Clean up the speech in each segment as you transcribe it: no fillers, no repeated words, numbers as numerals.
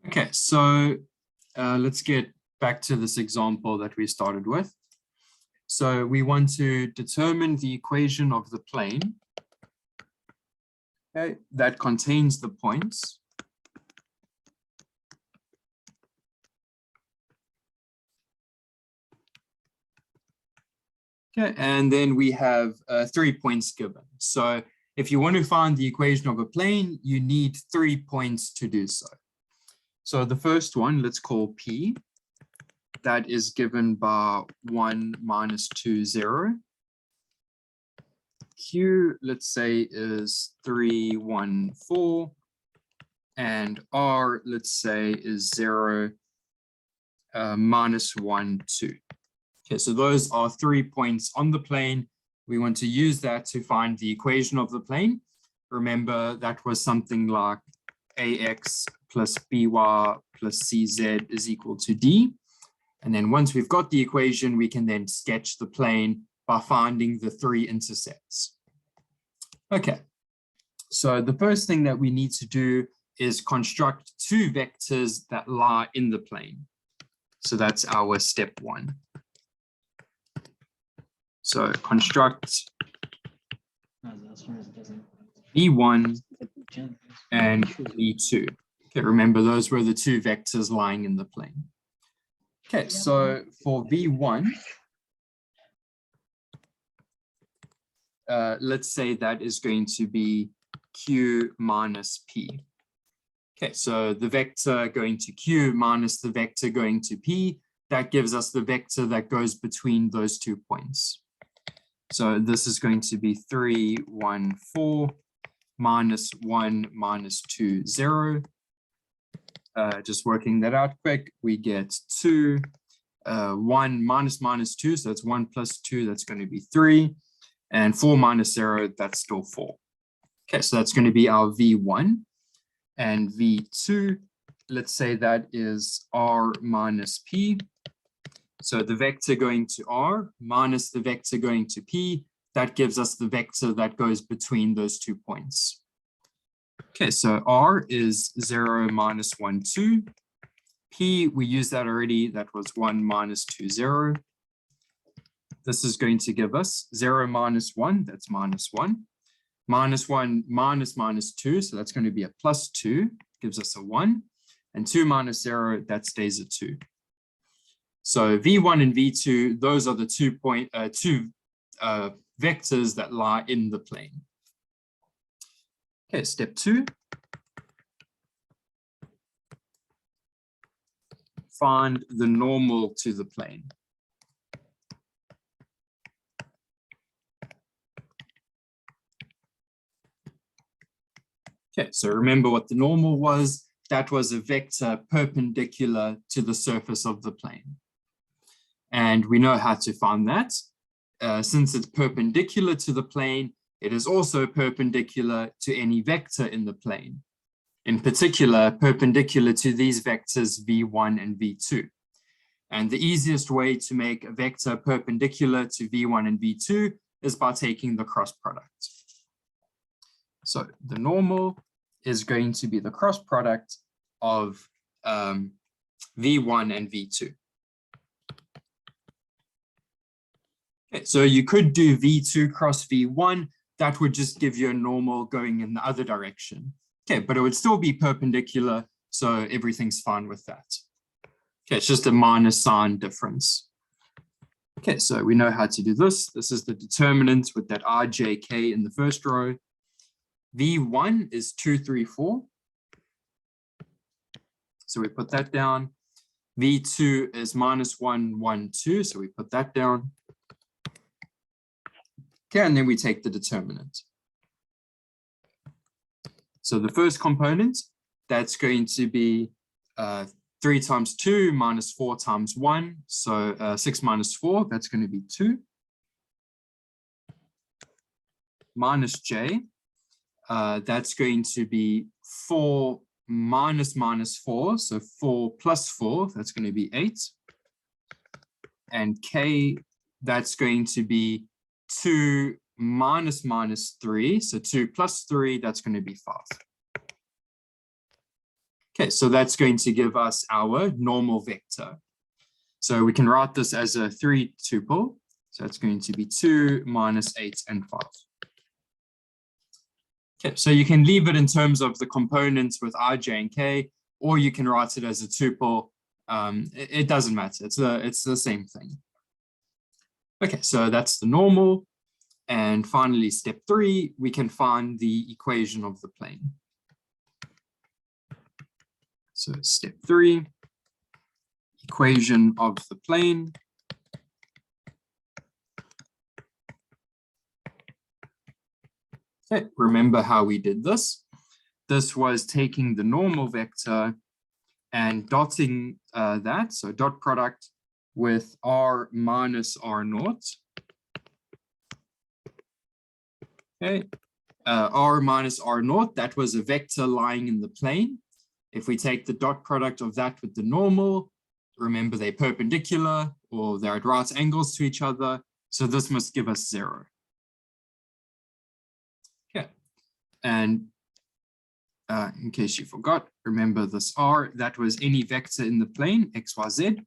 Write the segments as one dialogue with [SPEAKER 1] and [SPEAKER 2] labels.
[SPEAKER 1] Okay, so let's get back to this example that we started with. So we want to determine the equation of the plane, okay, that contains the points. Okay, and then we have 3 points given. So if you want to find the equation of a plane, you need 3 points to do so. So the first one, let's call P. That is given by 1, -2, 0. Q, let's say, is 3, 1, 4. And R, let's say, is 0, -1, 2. Okay, so those are 3 points on the plane. We want to use that to find the equation of the plane. Remember, that was something like AX plus BY plus CZ is equal to D. And then once we've got the equation, we can then sketch the plane by finding the 3 intercepts. Okay, so the first thing that we need to do is construct 2 vectors that lie in the plane. So that's our step 1. So construct V1 and V2. Okay, remember those were the 2 vectors lying in the plane. Okay, so for V1, let's say that is going to be Q minus P. Okay, so the vector going to Q minus the vector going to P, that gives us the vector that goes between those 2 points. So this is going to be 3, 1, 4, minus 1, -2, 0. Just working that out quick, we get 2, 1 minus 2, so that's 1 plus 2, that's going to be 3, and 4 minus 0, that's still 4. Okay, so that's going to be our V1, and V2, let's say that is R minus P. So the vector going to R minus the vector going to P, that gives us the vector that goes between those 2 points. Okay, so R is 0, -1, 2. P, we used that already. That was 1, -2, 0. This is going to give us 0 minus 1, that's -1. -1 minus -2, so that's going to be a +2, gives us a 1. And 2 minus 0, that stays a 2. So V1 and V2, those are the 2 vectors that lie in the plane. Okay, step 2. Find the normal to the plane. Okay, so remember what the normal was. That was a vector perpendicular to the surface of the plane. And we know how to find that. Since it's perpendicular to the plane, it is also perpendicular to any vector in the plane. In particular, perpendicular to these vectors V1 and V2. And the easiest way to make a vector perpendicular to V1 and V2 is by taking the cross product. So the normal is going to be the cross product of V1 and V2. Okay, so you could do V2 cross V1, that would just give you a normal going in the other direction. Okay, but it would still be perpendicular, so everything's fine with that. Okay, it's just a minus sign difference. Okay, so we know how to do this. This is the determinant with that I, J, K in the first row. V1 is 2, 3, 4. So we put that down. V2 is -1, 1, 2. So we put that down. Okay, and then we take the determinant. So the first component, that's going to be 3 times 2 minus 4 times 1. So 6 minus 4, that's going to be 2. Minus J, that's going to be 4 minus -4. So 4 plus 4, that's going to be 8. And K, that's going to be 2 minus -3. So 2 plus 3, that's going to be 5. Okay, so that's going to give us our normal vector. So we can write this as a 3 tuple. So it's going to be 2 minus 8 and 5. Okay, so you can leave it in terms of the components with I, J, and K, or you can write it as a tuple. It doesn't matter. It's the same thing. Okay, so that's the normal. And finally, step 3, we can find the equation of the plane. So step 3, equation of the plane. Okay, remember how we did this. This was taking the normal vector and dotting that, so dot product with r minus r naught. Okay, r minus r naught, that was a vector lying in the plane. If we take the dot product of that with the normal, remember they're perpendicular or they're at right angles to each other, so this must give us 0. Okay, and in case you forgot, remember this r, that was any vector in the plane, x, y, z,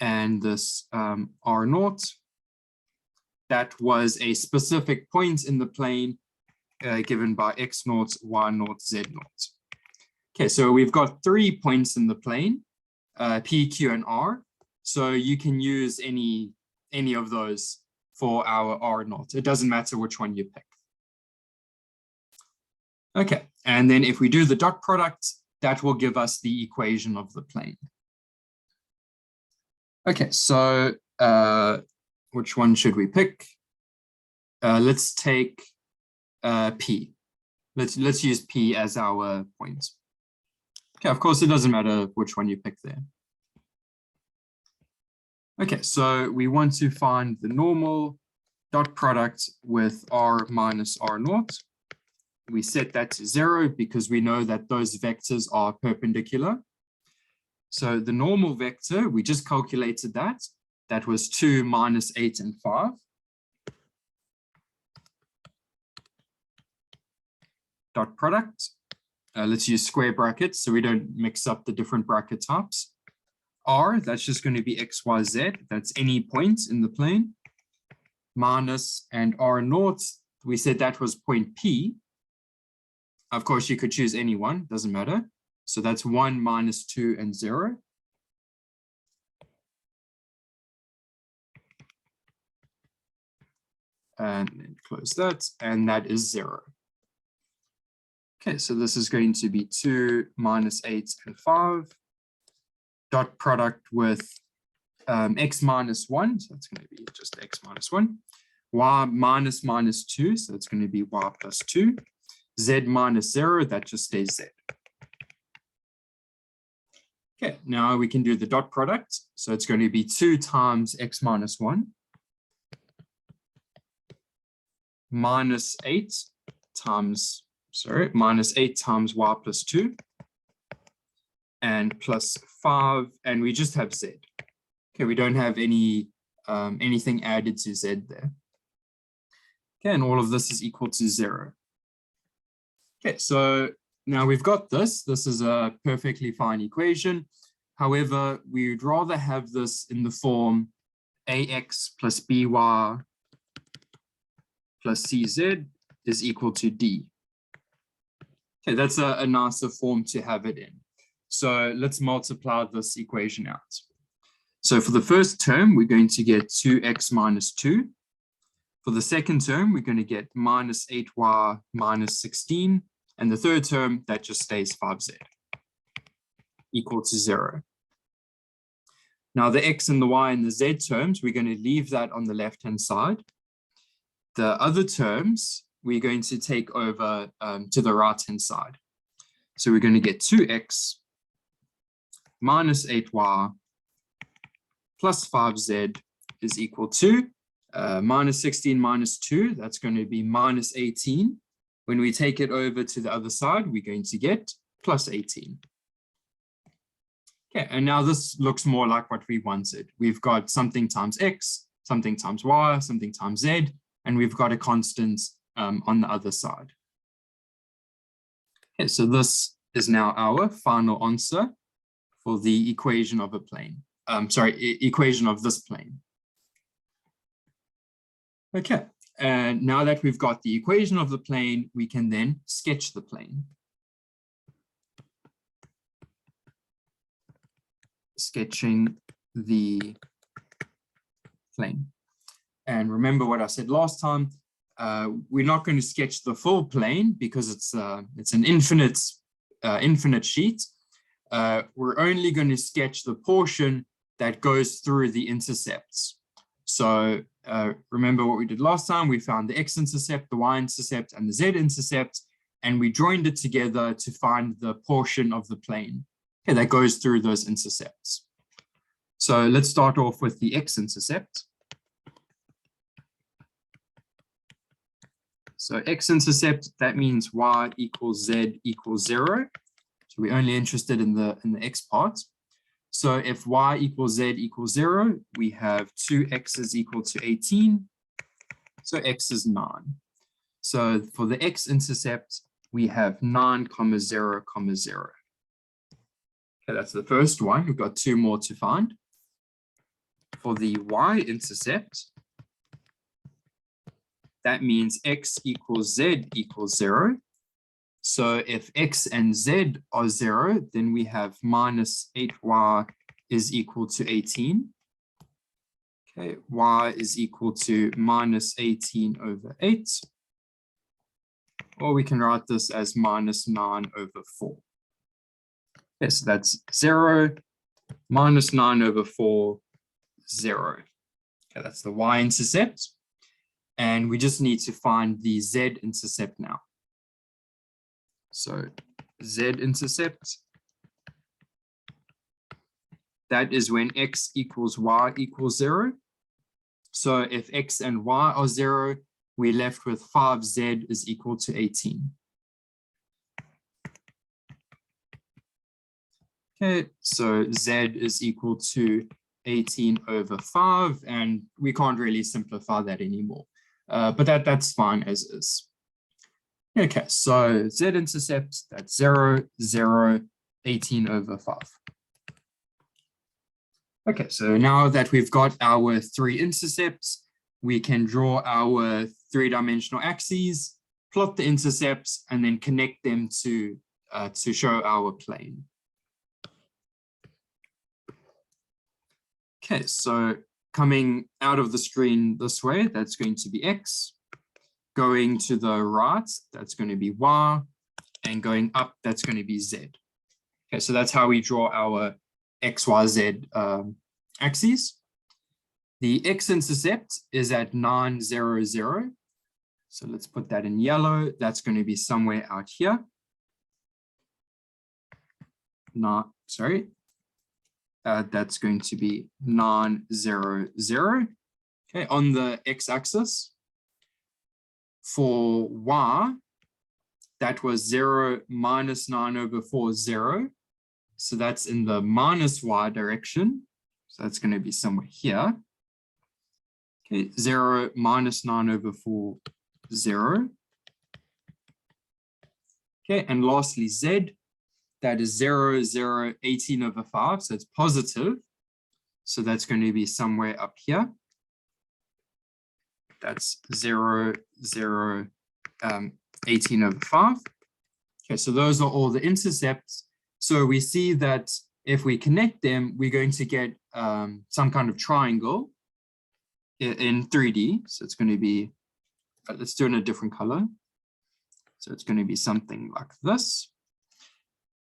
[SPEAKER 1] and this r naught, that was a specific point in the plane given by x naught, y naught, z naught. Okay, so we've got 3 points in the plane, P, Q, and R. So you can use any of those for our R naught. It doesn't matter which one you pick. Okay, and then if we do the dot product, that will give us the equation of the plane. Okay, so which one should we pick? Let's take P. Let's use P as our point. Okay, of course, it doesn't matter which one you pick there. Okay, so we want to find the normal dot product with r minus r naught. We set that to 0 because we know that those vectors are perpendicular. So the normal vector, we just calculated that. That was 2 minus 8 and 5. Dot product. Let's use square brackets so we don't mix up the different bracket types. R, that's just going to be x, y, z. That's any point in the plane. Minus, and r naught, we said that was point P. Of course, you could choose any one, doesn't matter. So that's 1, minus 2, and 0. And then close that, and that is 0. Okay, so this is going to be 2 minus 8 and 5. Dot product with x minus 1, so it's going to be just x minus 1. Y minus minus 2, so it's going to be y plus 2. Z minus 0, that just stays z. Okay, now we can do the dot product. So it's going to be 2 times x minus 1 minus 8 times, minus 8 times y plus 2 and plus 5, and we just have z. Okay, we don't have any anything added to z there. Okay, and all of this is equal to 0. Okay, so now we've got this. This is a perfectly fine equation. However, we'd rather have this in the form ax plus by plus cz is equal to d. Okay, that's a nicer form to have it in. So let's multiply this equation out. So for the first term, we're going to get 2x minus 2. For the second term, we're going to get minus 8y minus 16. And the third term, that just stays 5z equal to 0. Now the x and the y and the z terms, we're going to leave that on the left-hand side. The other terms, we're going to take over to the right-hand side. So we're going to get 2x minus 8y plus 5z is equal to minus 16 minus 2. That's going to be minus 18. When we take it over to the other side, we're going to get plus 18. Okay, and now this looks more like what we wanted. We've got something times x, something times y, something times z, and we've got a constant on the other side. Okay, so this is now our final answer for the equation of a plane. Equation of this plane. Okay, and now that we've got the equation of the plane, we can then sketch the plane. Sketching the plane. And remember what I said last time, we're not going to sketch the full plane because it's an infinite sheet. We're only going to sketch the portion that goes through the intercepts. So remember what we did last time, we found the x-intercept, the y-intercept, and the z-intercept, and we joined it together to find the portion of the plane that goes through those intercepts. So let's start off with the x-intercept. So x-intercept, that means y equals z equals 0. So we're only interested in the x part. So if y equals z equals 0, we have 2x is equal to 18. So x is 9. So for the x-intercept, we have 9, 0, 0. Okay, that's the first one. We've got 2 more to find. For the y-intercept, that means x equals z equals 0. So if x and z are 0, then we have minus 8y is equal to 18. Okay, y is equal to minus 18 over 8. Or we can write this as minus 9 over 4. Okay, so that's 0, minus 9 over 4, 0. Okay, that's the y-intercept. And we just need to find the z-intercept now. So z-intercept, that is when x equals y equals 0. So if x and y are 0, we're left with 5z is equal to 18. Okay, so z is equal to 18 over 5, and we can't really simplify that anymore. But that's fine as is. Okay, so z-intercept, that's 0, 0, 18 over 5. Okay, so now that we've got our 3 intercepts, we can draw our 3-dimensional axes, plot the intercepts, and then connect them to show our plane. Okay, so coming out of the screen this way, that's going to be x. Going to the right, that's going to be y. And going up, that's going to be z. Okay, so that's how we draw our x, y, z axes. The x-intercept is at 9, 0, 0. So let's put that in yellow. That's going to be somewhere out here. That's going to be 9, 0, 0. Okay, on the x-axis. For y, that was 0 minus 9 over 4, 0. So that's in the minus y direction. So that's going to be somewhere here. Okay, 0 minus 9 over 4, 0. Okay, and lastly, z, that is 0, 0, 18 over 5. So it's positive. So that's going to be somewhere up here. That's 0, 0, 18 over 5. Okay, so those are all the intercepts. So we see that if we connect them, we're going to get some kind of triangle in 3D. So it's going to be, let's do it in a different color. So it's going to be something like this.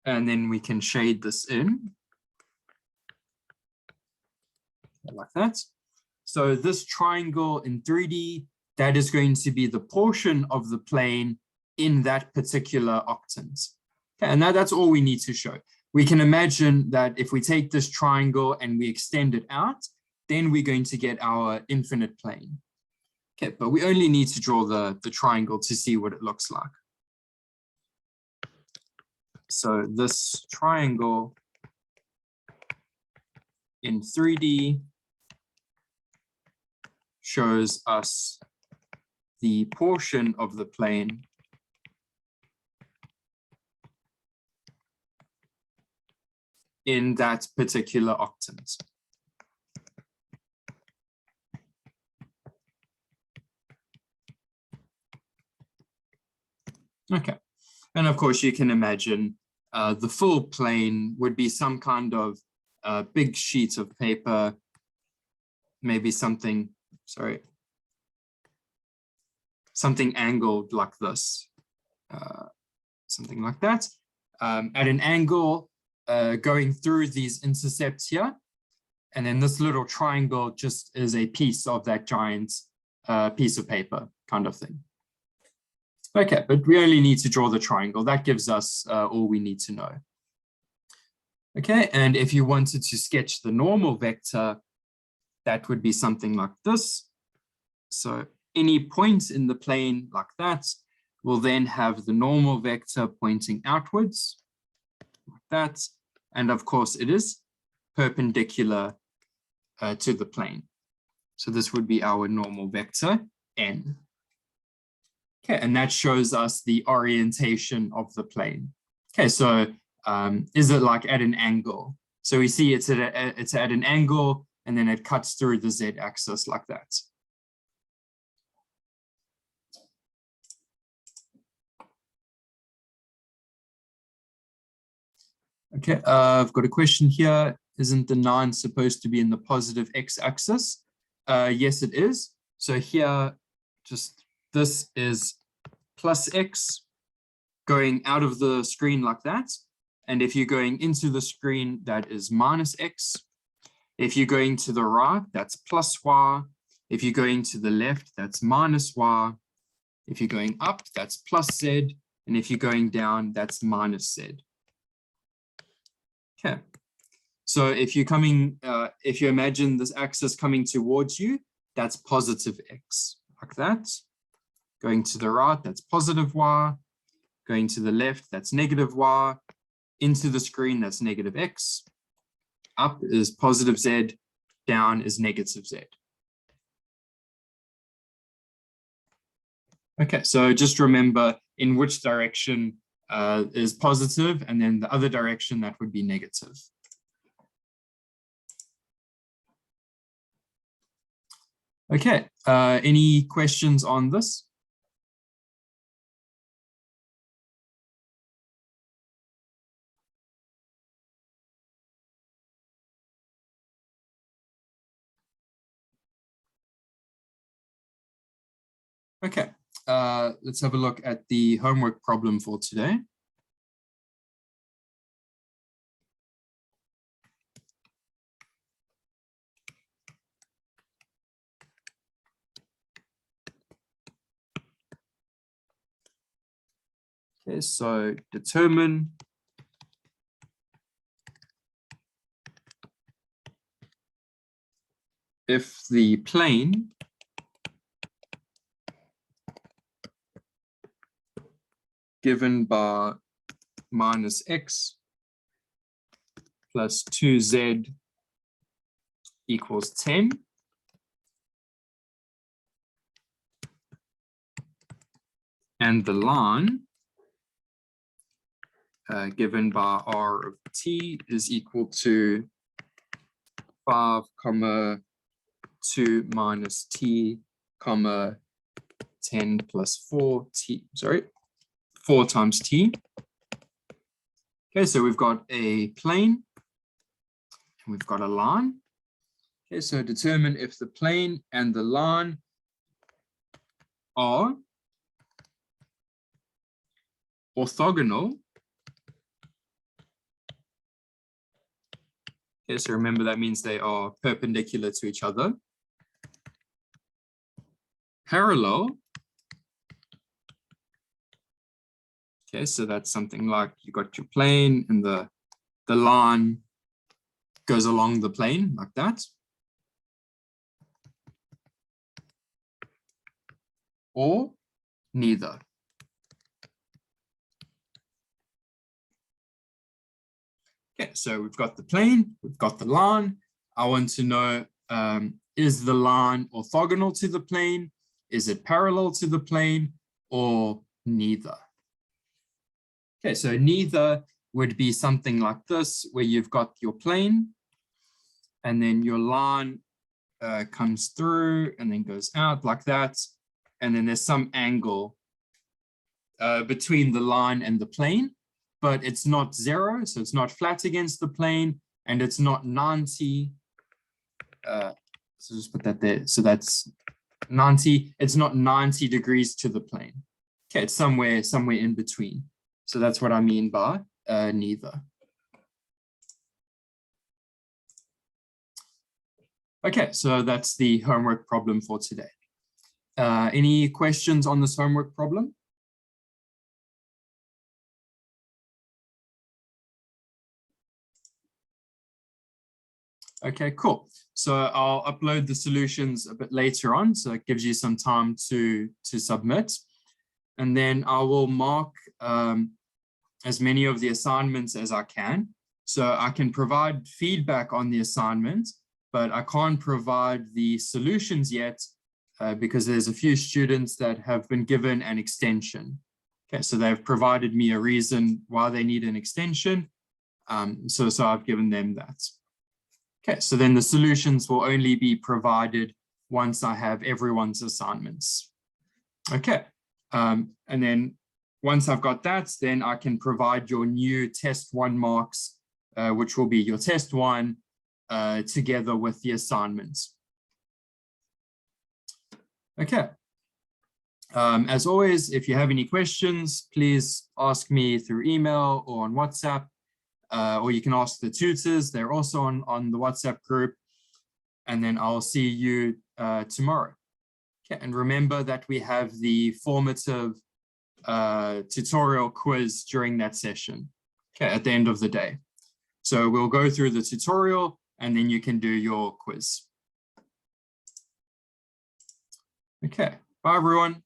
[SPEAKER 1] And then we can shade this in. Like that. So this triangle in 3D, that is going to be the portion of the plane in that particular octant. Okay, and that's all we need to show. We can imagine that if we take this triangle and we extend it out, then we're going to get our infinite plane. Okay, but we only need to draw the triangle to see what it looks like. So this triangle in 3D shows us the portion of the plane in that particular octant. Okay, and of course you can imagine the full plane would be some kind of big sheet of paper, maybe something, something angled like this, something like that, at an angle going through these intercepts here. And then this little triangle just is a piece of that giant piece of paper kind of thing. Okay, but we only need to draw the triangle. That gives us all we need to know. Okay, and if you wanted to sketch the normal vector, that would be something like this. So any point in the plane like that will then have the normal vector pointing outwards, like that. And of course, it is perpendicular to the plane. So this would be our normal vector, n. Okay, and that shows us the orientation of the plane. Okay, so is it like at an angle? So we see it's at an angle, and then it cuts through the z-axis like that. Okay, I've got a question here. Isn't the 9 supposed to be in the positive x-axis? Yes, it is. So here, just this is plus x going out of the screen like that. And if you're going into the screen, that is minus x. If you're going to the right, that's plus y. If you're going to the left, that's minus y. If you're going up, that's plus z. And if you're going down, that's minus z. Okay. So if you're coming, if you imagine this axis coming towards you, that's positive x, like that. Going to the right, that's positive y. Going to the left, that's negative y. Into the screen, that's negative x. Up is positive z, down is negative z. Okay, so just remember in which direction is positive, and then the other direction, that would be negative. Okay, any questions on this? Okay, let's have a look at the homework problem for today. Okay, so determine if the plane given by minus x plus 2z equals 10, and the line given by r of t is equal to 5, 2 minus t, 10 plus 4 t, 4 times t. Okay, so we've got a plane and we've got a line. Okay, so determine if the plane and the line are orthogonal. Okay, so remember that means they are perpendicular to each other. Parallel. Okay, so that's something like you got your plane and the line goes along the plane like that. Or neither. Okay, so we've got the plane, we've got the line. I want to know, is the line orthogonal to the plane? Is it parallel to the plane, or neither? Okay, so neither would be something like this, where you've got your plane, and then your line comes through and then goes out like that. And then there's some angle between the line and the plane, but it's not 0, so it's not flat against the plane, and it's not 90. So just put that there. So that's 90. It's not 90 degrees to the plane. Okay, it's somewhere in between. So that's what I mean by neither. Okay, so that's the homework problem for today. Any questions on this homework problem? Okay, cool. So I'll upload the solutions a bit later on, so it gives you some time to submit. And then I will mark as many of the assignments as I can. So I can provide feedback on the assignment, but I can't provide the solutions yet because there's a few students that have been given an extension. Okay, so they've provided me a reason why they need an extension. So I've given them that. Okay, so then the solutions will only be provided once I have everyone's assignments. Okay, and then once I've got that, then I can provide your new test 1 marks, which will be your test 1 together with the assignments. Okay. As always, if you have any questions, please ask me through email or on WhatsApp. Or you can ask the tutors. They're also on the WhatsApp group. And then I'll see you tomorrow. Okay, and remember that we have the formative tutorial quiz during that session, okay, at the end of the day. So we'll go through the tutorial and then you can do your quiz. Okay, bye everyone.